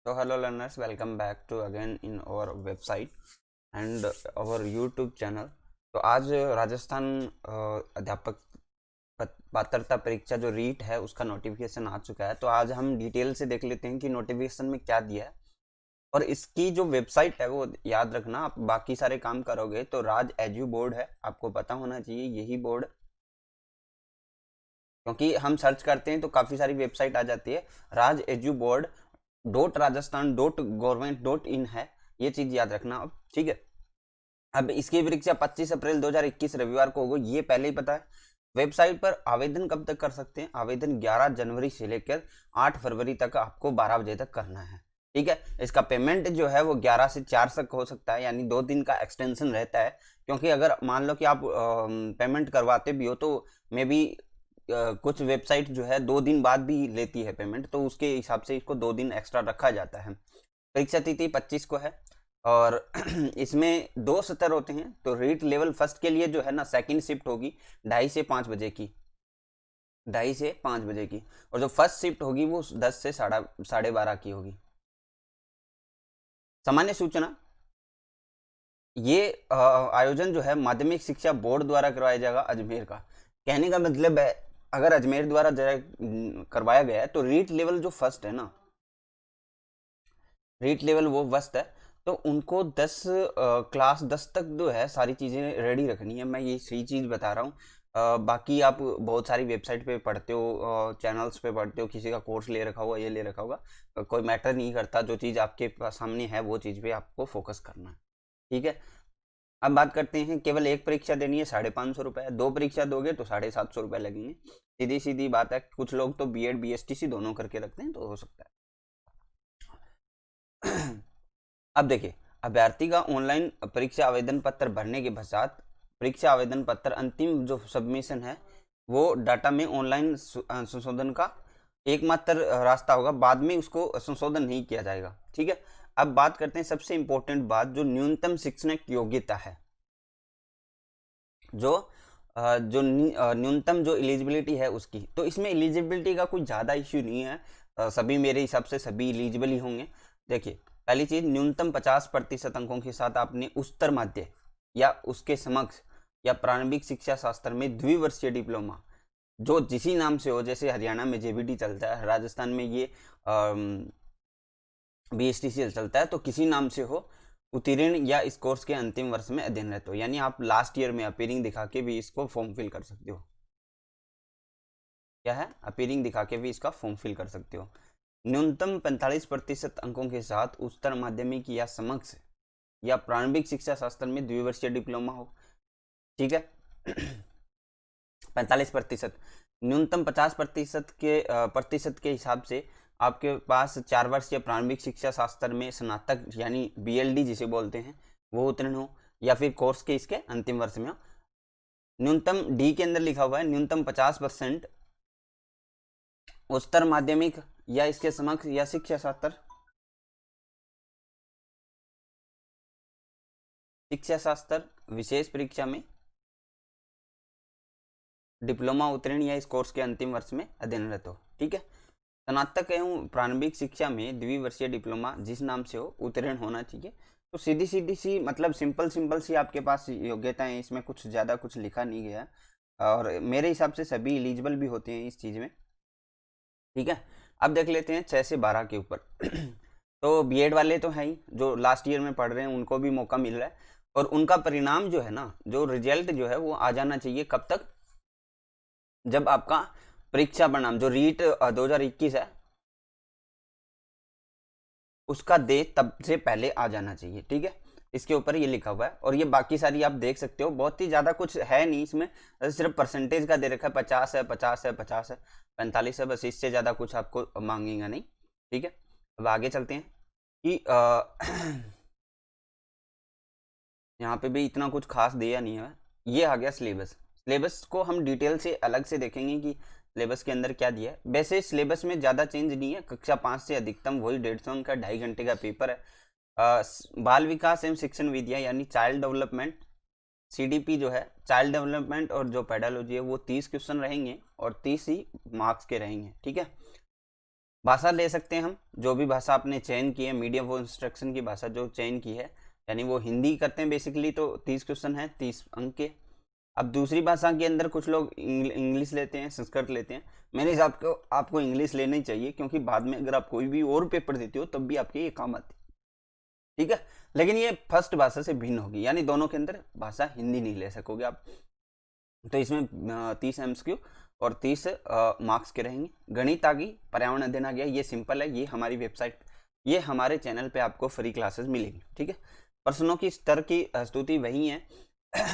So hello learners, welcome back to again in our website and our YouTube channel। तो आज राजस्थान अध्यापक पात्रता परीक्षा जो रीट है उसका नोटिफिकेशन आ चुका है। तो आज हम डिटेल से देख लेते हैं कि नोटिफिकेशन में क्या दिया है और इसकी जो वेबसाइट है वो याद रखना। आप बाकी सारे काम करोगे तो राज एजू बोर्ड है, आपको पता होना चाहिए यही बोर्ड, क्योंकि हम सर्च करते हैं तो काफ़ी सारी वेबसाइट आ जाती है। राज एजू बोर्ड .rajasthan.government.in है, ये चीज याद रखना अब, ठीक है। अब इसकी परीक्षा 25 अप्रैल 2021 रविवार को होगी, ये पहले ही पता है। वेबसाइट पर आवेदन कब तक कर सकते हैं? आवेदन 11 जनवरी से लेकर 8 फरवरी तक आपको 12 बजे तक करना है, ठीक है। इसका पेमेंट जो है वो 11 से 4 तक हो सकता है, यानी 2 दिन का एक्सटेंशन रहता है। क्योंकि अगर मान लो कि आप पेमेंट करवाते भी हो तो मे बी कुछ वेबसाइट जो है 2 दिन बाद भी लेती है पेमेंट, तो उसके हिसाब से इसको 2 दिन एक्स्ट्रा रखा जाता है। परीक्षा तिथि 25 को है और इसमें 2 सत्र होते हैं। तो रीट लेवल फर्स्ट के लिए जो है ना, सेकंड शिफ्ट होगी 2:30 से 5 बजे की, 2:30 से 5 बजे की, और जो फर्स्ट शिफ्ट होगी वो 10 से 12:30 की होगी। सामान्य सूचना, ये आयोजन जो है माध्यमिक शिक्षा बोर्ड द्वारा करवाया जाएगा अजमेर का। कहने का मतलब है अगर अजमेर द्वारा करवाया गया है तो रीट लेवल जो फर्स्ट है ना, रीट लेवल वो फर्स्ट है, तो उनको 10 क्लास 10 तक जो है सारी चीज़ें रेडी रखनी है। मैं ये सही चीज़ बता रहा हूँ। बाकी आप बहुत सारी वेबसाइट पे पढ़ते हो, चैनल्स पे पढ़ते हो, किसी का कोर्स ले रखा होगा, ये ले रखा होगा, कोई मैटर नहीं करता। जो चीज़ आपके पास सामने है वो चीज़ पे आपको फोकस करना है, ठीक है। अब बात करते हैं, केवल एक परीक्षा देनी है 550 रुपये, 2 परीक्षा दोगे तो 750 रुपये लगेंगे। सीधी सीधी बात है। कुछ लोग तो बीएड बीएसटीसी दोनों करके रखते हैं, तो हो सकता है। अब देखिए, अभ्यर्थी का ऑनलाइन परीक्षा आवेदन पत्र भरने के पश्चात परीक्षा आवेदन पत्र अंतिम जो सबमिशन है वो डाटा में ऑनलाइन संशोधन का एकमात्र रास्ता होगा, बाद में उसको संशोधन नहीं किया जाएगा, ठीक है। अब बात करते हैं सबसे इंपॉर्टेंट बात, जो न्यूनतम शैक्षणिक योग्यता है, जो न्यूनतम जो एलिजिबिलिटी है उसकी। तो इसमें एलिजिबिलिटी का कोई ज़्यादा इश्यू नहीं है, सभी मेरे हिसाब से सभी एलिजिबल ही होंगे। देखिए, पहली चीज़, न्यूनतम 50% अंकों के साथ आपने उच्चतर माध्य या उसके समक्ष या प्रारंभिक शिक्षा शास्त्र में द्विवर्षीय डिप्लोमा, जो जिसी नाम से हो, जैसे हरियाणा में जेबीटी चलता है, राजस्थान में ये बीएसटीसीएल चलता है, तो किसी नाम से हो, उत्तीर्ण या इस कोर्स के अंतिम वर्ष में अध्ययनरत हो, यानी आप लास्ट ईयर में अपीयरिंग दिखा के भी इसको फॉर्म फिल कर सकते हो। क्या है? अपीयरिंग दिखा के भी इसका फॉर्म फिल कर सकते हो। न्यूनतम 45% अंकों के साथ उच्चतर माध्यमिक या समक्ष या प्रारंभिक शिक्षा शास्त्र में द्विवर्षीय डिप्लोमा हो, ठीक है। 45%, न्यूनतम 50% के हिसाब से आपके पास 4 वर्ष या प्रारंभिक शिक्षा शास्त्र में स्नातक यानी बीएलडी जिसे बोलते हैं वो उत्तीर्ण हो, या फिर कोर्स के इसके अंतिम वर्ष में हो। न्यूनतम डी के अंदर लिखा हुआ है न्यूनतम 50% उच्चतर माध्यमिक या इसके समक्ष या शिक्षा शास्त्र विशेष परीक्षा में डिप्लोमा उत्तीर्ण या इस कोर्स के अंतिम वर्ष में अध्ययनरत हो, ठीक है। स्नातक एवं प्रारंभिक शिक्षा में द्विवर्षीय डिप्लोमा जिस नाम से हो उत्तीर्ण होना चाहिए। तो सीधी सीधी सी मतलब सिंपल सी आपके पास योग्यताएं, इसमें कुछ ज़्यादा कुछ लिखा नहीं गया, और मेरे हिसाब से सभी एलिजिबल भी होते हैं इस चीज़ में, ठीक है। अब देख लेते हैं 6 से 12 के ऊपर। तो बीएड वाले तो हैं ही, जो लास्ट ईयर में पढ़ रहे हैं उनको भी मौका मिल रहा है, और उनका परिणाम जो है ना, जो रिजल्ट जो है वो आ जाना चाहिए कब तक? जब आपका परीक्षा परिणाम जो रीट 2021 है उसका दे तब से पहले आ जाना चाहिए, ठीक है। इसके ऊपर ये लिखा हुआ है, और ये बाकी सारी आप देख सकते हो, बहुत ही ज़्यादा कुछ है नहीं इसमें, सिर्फ परसेंटेज का दे रखा है, 50 है, 50 है, 50 है, 45 है, बस इससे ज़्यादा कुछ आपको मांगेगा नहीं, ठीक है। अब आगे चलते हैं कि यहाँ पे भी इतना कुछ खास दिया नहीं है। ये आ गया सिलेबस। सिलेबस को हम डिटेल से अलग से देखेंगे कि सिलेबस के अंदर क्या दिया है। वैसे सिलेबस में ज़्यादा चेंज नहीं है, कक्षा 5 से अधिकतम वही 150 का 2.5 घंटे का पेपर है। बाल विकास एवं शिक्षण विद्या यानी चाइल्ड डेवलपमेंट, सीडीपी जो है चाइल्ड डेवलपमेंट, और जो पेडालॉजी है वो 30 क्वेश्चन रहेंगे और 30 ही मार्क्स के रहेंगे, ठीक है। भाषा ले सकते हैं हम, जो भी भाषा आपने चयन की है, मीडियम ऑफ इंस्ट्रक्शन की भाषा जो चयन की है, यानी वो हिंदी करते हैं बेसिकली, तो 30 क्वेश्चन है 30 अंक के। अब दूसरी भाषा के अंदर कुछ लोग इंग्लिश लेते हैं, संस्कृत लेते हैं। मेरे हिसाब को आपको इंग्लिश लेना ही चाहिए, क्योंकि बाद में अगर आप कोई भी और पेपर देते हो तब भी आपके ये काम आती है, ठीक है। लेकिन ये फर्स्ट भाषा से भिन्न होगी, यानी दोनों के अंदर भाषा हिंदी नहीं ले सकोगे आप। तो इसमें 30 एमसीक्यू और 30 मार्क्स के रहेंगे। गणित आ गई, पर्यावरण अध्ययन आ गया, ये सिंपल है, ये हमारी वेबसाइट, ये हमारे चैनल पे आपको फ्री क्लासेस मिलेंगी, ठीक है। प्रश्नों की स्तर की स्तुति वही है।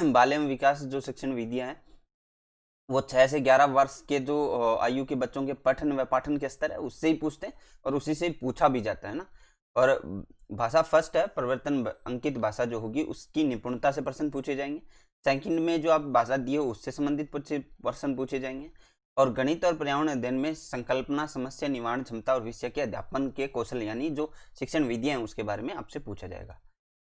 बाल एवं विकास जो शिक्षण विधियां है वो 6 से 11 वर्ष के जो आयु के बच्चों के पठन व पाठन के स्तर है उससे ही पूछते हैं, और उसी से ही पूछा भी जाता है ना। और भाषा फर्स्ट है, परिवर्तन अंकित भाषा जो होगी उसकी निपुणता से प्रश्न पूछे जाएंगे। सेकंड में जो आप भाषा दी हो उससे संबंधित प्रश्न पूछे जाएंगे। और गणित और पर्यावरण अध्ययन में संकल्पना, समस्या निवारण क्षमता और विषय के अध्यापन के कौशल, यानी जो शिक्षण विधियां हैं उसके बारे में आपसे पूछा जाएगा।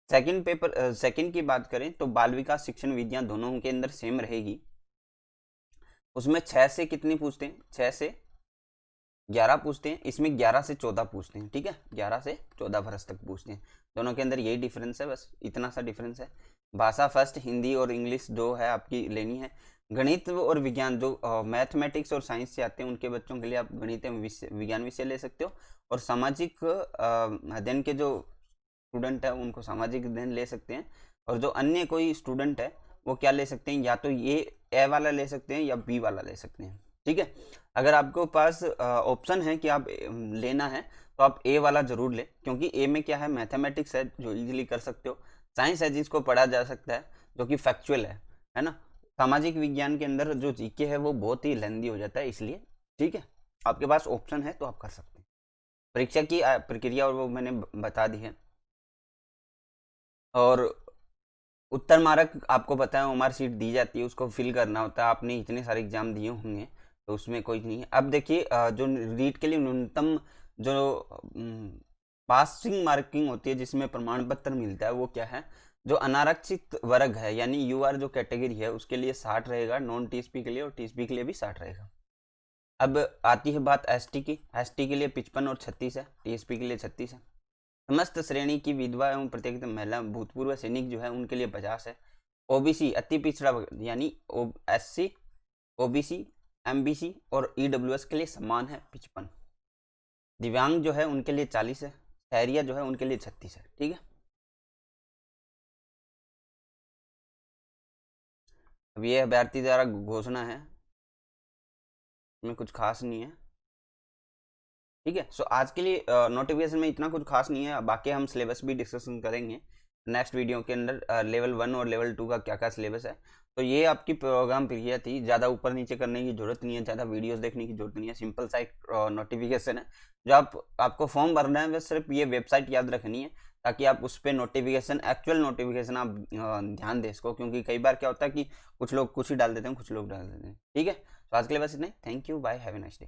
सेकंड की बात करें तो बाल विकास शिक्षण विधियां दोनों के अंदर सेम रहेगी। उसमें 6 से कितनी पूछते हैं, 6 से 11 पूछते हैं, इसमें 11 से 14 पूछते हैं, ठीक है। 11 से 14 वर्ष तक पूछते हैं, दोनों के अंदर यही डिफरेंस है, बस इतना सा डिफरेंस है। भाषा फर्स्ट हिंदी और इंग्लिश जो है आपकी लेनी है। गणित और विज्ञान जो मैथमेटिक्स और साइंस से आते हैं उनके बच्चों के लिए आप गणित एवं विज्ञान विषय ले सकते हो। और सामाजिक अध्ययन के जो स्टूडेंट है उनको सामाजिक अध्ययन ले सकते हैं। और जो अन्य कोई स्टूडेंट है वो क्या ले सकते हैं, या तो ये ए वाला ले सकते हैं या बी वाला ले सकते हैं, ठीक है। अगर आपको पास ऑप्शन है कि आप लेना है तो आप ए वाला जरूर ले, क्योंकि ए में क्या है, मैथमेटिक्स है जो इजीली कर सकते हो, साइंस है जिसको पढ़ा जा सकता है जो कि फैक्चुअल है ना। सामाजिक विज्ञान के अंदर जो जीके है वो बहुत ही लेंदी हो जाता है, इसलिए ठीक है आपके पास ऑप्शन है तो आप कर सकते हैं। परीक्षा की प्रक्रिया और वो मैंने बता दी है। और उत्तर मार्क आपको पता है, ओमार शीट दी जाती है, उसको फिल करना होता है। आपने इतने सारे एग्जाम दिए होंगे तो उसमें कोई नहीं है। अब देखिए जो रीट के लिए न्यूनतम जो पासिंग मार्किंग होती है जिसमें प्रमाण पत्र मिलता है वो क्या है, जो अनारक्षित वर्ग है यानी यूआर जो कैटेगरी है उसके लिए 60 रहेगा, नॉन टीएसपी के लिए, और टीएसपी के लिए भी 60 रहेगा। अब आती है बात एसटी की, एसटी के लिए 55 और 36 है, टीएसपी के लिए 36 है। समस्त श्रेणी की विधवा एवं प्रत्येक महिला भूतपूर्व सैनिक जो है उनके लिए 50 है। ओबीसी अति पिछड़ा वर्ग यानी एससी, ओबीसी, एमबीसी और ईडब्ल्यूएस के लिए समान है 55। दिव्यांग जो है उनके लिए 40 है, शहरिया जो है उनके लिए 36 है, ठीक है। अब ये अभ्यर्थी द्वारा घोषणा है, इसमें कुछ खास नहीं है, ठीक है। सो आज के लिए नोटिफिकेशन में इतना कुछ खास नहीं है, बाकी हम सिलेबस भी डिस्कशन करेंगे नेक्स्ट वीडियो के अंदर। लेवल 1 और लेवल 2 का क्या क्या सिलेबस है। तो ये आपकी प्रोग्राम प्रक्रिया थी, ज़्यादा ऊपर नीचे करने की जरूरत नहीं है, ज़्यादा वीडियोस देखने की जरूरत नहीं है, सिंपल सा एक नोटिफिकेशन है जो आपको फॉर्म भरना है, बस सिर्फ ये वेबसाइट याद रखनी है ताकि आप उस पर नोटिफिकेशन, एक्चुअल नोटिफिकेशन आप ध्यान दे इसको, क्योंकि कई बार क्या होता है कि कुछ लोग कुछ ही डाल देते हैं, कुछ लोग डाल देते हैं, ठीक है। तो आज के लिए बस इतना ही, thank you, bye, have a nice day.